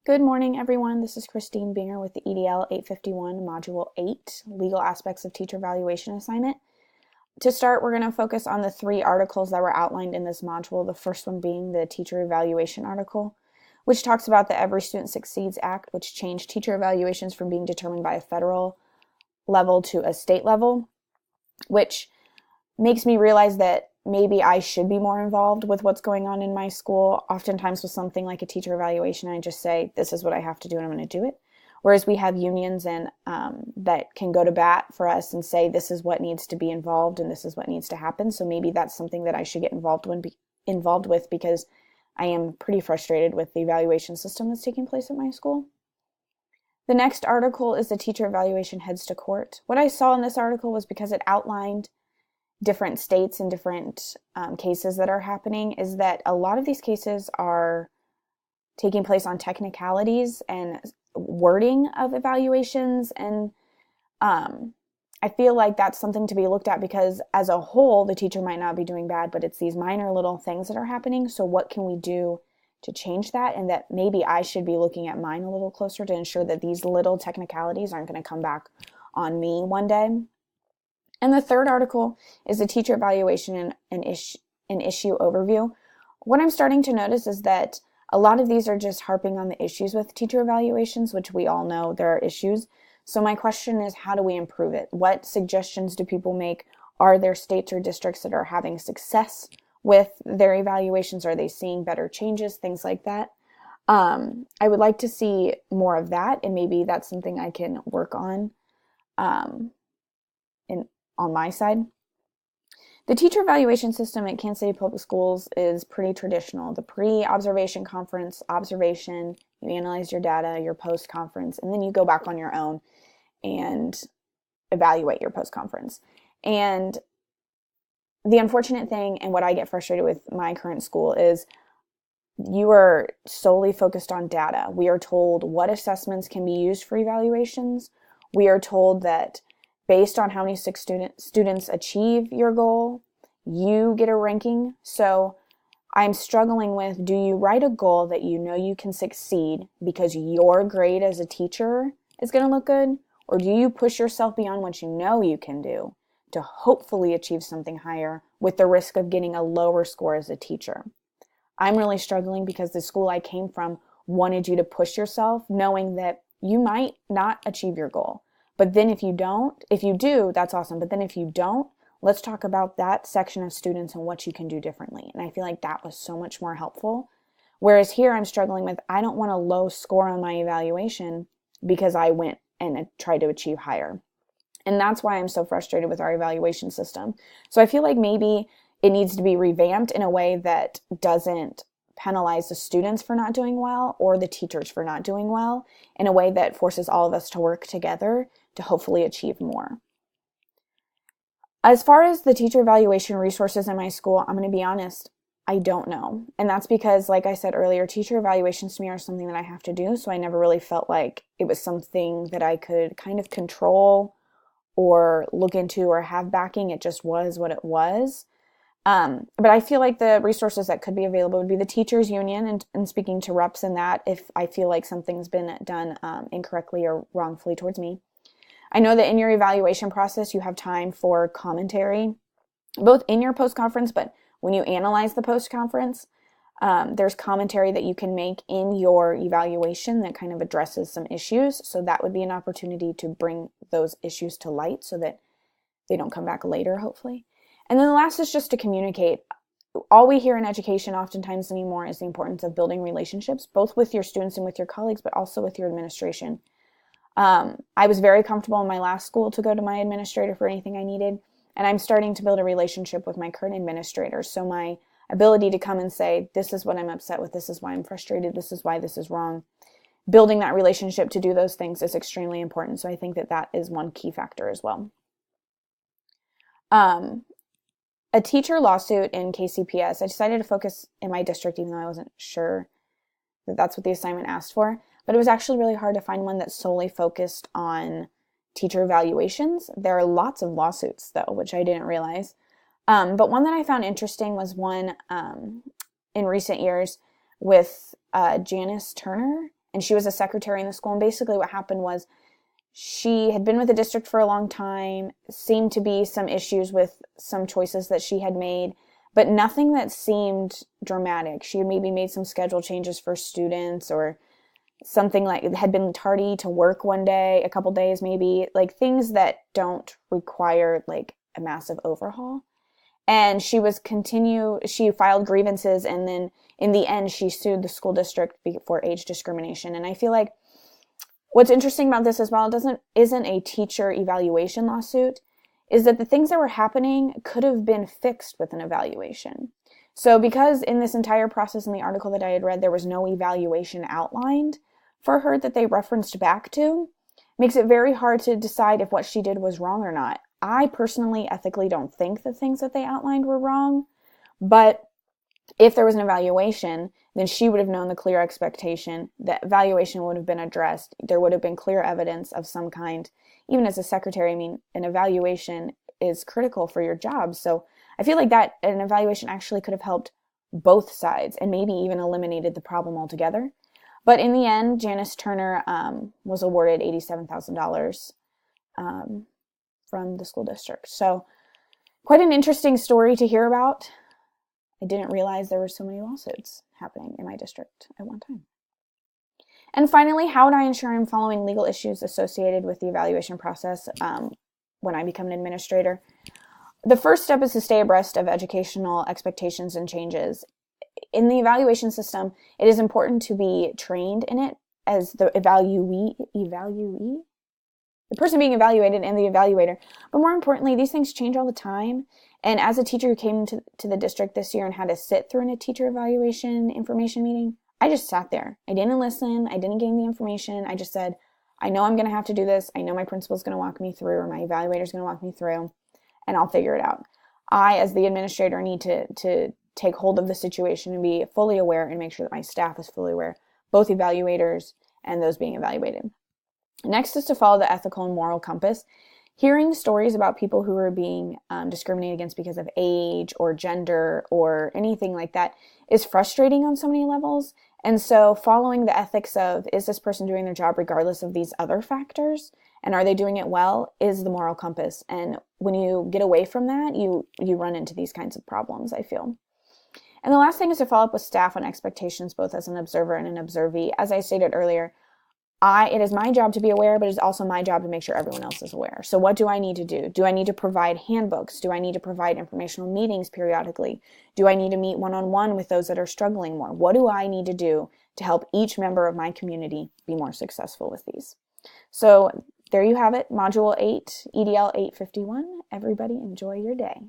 Good morning, everyone. This is Christine Binger with the EDL 851 Module 8, Legal Aspects of Teacher Evaluation Assignment. To start, we're going to focus on the three articles that were outlined in this module, the first one being the Teacher Evaluation article, which talks about the Every Student Succeeds Act, which changed teacher evaluations from being determined by a federal level to a state level, which makes me realize that maybe I should be more involved with what's going on in my school. Oftentimes with something like a teacher evaluation, I just say, this is what I have to do and I'm going to do it. Whereas we have unions and that can go to bat for us and say, this is what needs to be involved and this is what needs to happen. So maybe that's something that I should get involved with because I am pretty frustrated with the evaluation system that's taking place at my school. The next article is the Teacher Evaluation Heads to Court. What I saw in this article was because it outlined different states and different cases that are happening, is that a lot of these cases are taking place on technicalities and wording of evaluations. And I feel like that's something to be looked at because as a whole, the teacher might not be doing bad, but it's these minor little things that are happening. So what can we do to change that? And that maybe I should be looking at mine a little closer to ensure that these little technicalities aren't going to come back on me one day. And the third article is the Teacher Evaluation and Issue Overview. What I'm starting to notice is that a lot of these are just harping on the issues with teacher evaluations, which we all know there are issues. So my question is, how do we improve it? What suggestions do people make? Are there states or districts that are having success with their evaluations? Are they seeing better changes? Things like that. I would like to see more of that, and maybe that's something I can work on on my side. The teacher evaluation system at Kansas City Public Schools is pretty traditional. The pre-observation conference, observation, you analyze your data, your post-conference, and then you go back on your own and evaluate your post-conference. And the unfortunate thing, and what I get frustrated with my current school, is you are solely focused on data. We are told what assessments can be used for evaluations. We are told that based on how many students achieve your goal, you get a ranking. So I'm struggling with, do you write a goal that you know you can succeed because your grade as a teacher is going to look good? Or do you push yourself beyond what you know you can do to hopefully achieve something higher with the risk of getting a lower score as a teacher? I'm really struggling because the school I came from wanted you to push yourself, knowing that you might not achieve your goal. But then if you do, that's awesome. But then if you don't, let's talk about that section of students and what you can do differently. And I feel like that was so much more helpful. Whereas here I'm struggling with, I don't want a low score on my evaluation because I went and tried to achieve higher. And that's why I'm so frustrated with our evaluation system. So I feel like maybe it needs to be revamped in a way that doesn't penalize the students for not doing well or the teachers for not doing well, in a way that forces all of us to work together to hopefully achieve more. As far as the teacher evaluation resources in my school, I'm going to be honest, I don't know. And that's because, like I said earlier, teacher evaluations to me are something that I have to do. So I never really felt like it was something that I could kind of control or look into or have backing. It just was what it was. But I feel like the resources that could be available would be the teachers union and speaking to reps in that if I feel like something's been done incorrectly or wrongfully towards me. I know that in your evaluation process, you have time for commentary, both in your post-conference, but when you analyze the post-conference, there's commentary that you can make in your evaluation that kind of addresses some issues. So that would be an opportunity to bring those issues to light so that they don't come back later, hopefully. And then the last is just to communicate. All we hear in education oftentimes anymore is the importance of building relationships, both with your students and with your colleagues, but also with your administration. I was very comfortable in my last school to go to my administrator for anything I needed, and I'm starting to build a relationship with my current administrator. So my ability to come and say, this is what I'm upset with, this is why I'm frustrated, this is why this is wrong. Building that relationship to do those things is extremely important. So I think that that is one key factor as well. A teacher lawsuit in KCPS. I decided to focus in my district, even though I wasn't sure that that's what the assignment asked for. But it was actually really hard to find one that solely focused on teacher evaluations. There are lots of lawsuits, though, which I didn't realize. But one that I found interesting was one in recent years with Janice Turner and she was a secretary in the school. And basically what happened was she had been with the district for a long time, seemed to be some issues with some choices that she had made, but nothing that seemed dramatic. She had maybe made some schedule changes for students, or something like had been tardy to work one day, a couple days maybe, like things that don't require like a massive overhaul. And she filed grievances, and then in the end she sued the school district for age discrimination. And I feel like what's interesting about this as well, isn't a teacher evaluation lawsuit, is that the things that were happening could have been fixed with an evaluation. So because in this entire process in the article that I had read, there was no evaluation outlined for her that they referenced back to, makes it very hard to decide if what she did was wrong or not. I personally, ethically don't think the things that they outlined were wrong, but if there was an evaluation, then she would have known the clear expectation. The evaluation would have been addressed. There would have been clear evidence of some kind. Even as a secretary, I mean, an evaluation is critical for your job. So I feel like that an evaluation actually could have helped both sides and maybe even eliminated the problem altogether. But in the end, Janice Turner was awarded $87,000 from the school district. So quite an interesting story to hear about. I didn't realize there were so many lawsuits happening in my district at one time. And finally, how would I ensure I'm following legal issues associated with the evaluation process when I become an administrator? The first step is to stay abreast of educational expectations and changes. In the evaluation system, it is important to be trained in it as the evaluee, the person being evaluated and the evaluator. But more importantly, these things change all the time. And as a teacher who came to the district this year and had to sit through a teacher evaluation information meeting, I just sat there. I didn't listen. I didn't gain the information. I just said, I know I'm going to have to do this. I know my principal's going to walk me through, or my evaluator's going to walk me through, and I'll figure it out. I, as the administrator, need to take hold of the situation and be fully aware and make sure that my staff is fully aware, both evaluators and those being evaluated. Next is to follow the ethical and moral compass. Hearing stories about people who are being discriminated against because of age or gender or anything like that is frustrating on so many levels. And so following the ethics of, is this person doing their job regardless of these other factors? And are they doing it well, is the moral compass. And when you get away from that, you run into these kinds of problems, I feel. And the last thing is to follow up with staff on expectations, both as an observer and an observee. As I stated earlier, it is my job to be aware, but it's also my job to make sure everyone else is aware. So what do I need to do? Do I need to provide handbooks? Do I need to provide informational meetings periodically? Do I need to meet one-on-one with those that are struggling more? What do I need to do to help each member of my community be more successful with these? So there you have it, Module 8, EDL 851. Everybody enjoy your day.